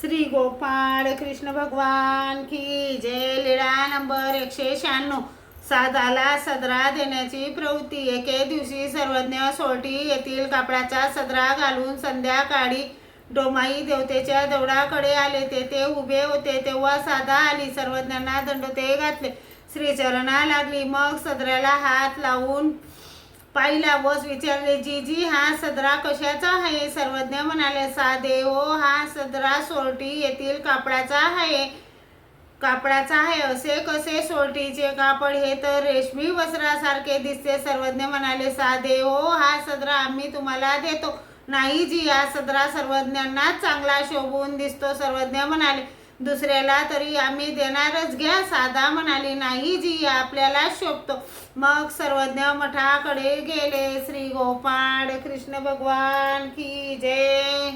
श्री गोपाळ कृष्ण भगवान की जय। लीळा नंबर 196। साधाला सदरा देण्याची प्रवृत्ती। एके दिवशी सर्वज्ञ सोरटी येथील कापडाचा सदरा घालून संध्याकाळी डोमाई देवतेच्या देवळाकडे आले। तेथे उभे होते तेव्हा साधा आली। सर्वज्ञांना दंडोते घातले, श्रीचरणा लागली। मग सदऱ्याला हात लावून पाहिला व विचारले, जीजी हा सदरा कशाचा आहे? सर्वज्ञ म्हणाले, साधे हो, हा सदरा सोरटी येथील कापडाचा आहे। असे कसे? सोरटीचे कापड हे तर रेशमी वस्त्रासारखे दिसते। सर्वज्ञ म्हणाले, साधे हो, हा सदरा आम्ही तुम्हाला देतो। नाही जी, हा सदरा सर्वज्ञांना चांगला शोभून दिसतो। सर्वज्ञ म्हणाले, दुसऱ्याला तरी आम्ही देणारच, घ्या। साधा म्हणाली, नाही जी, आपल्याला शोभतो। मग सर्वज्ञ मठाकडे गेले। श्री गोपाळ कृष्ण भगवान की जय।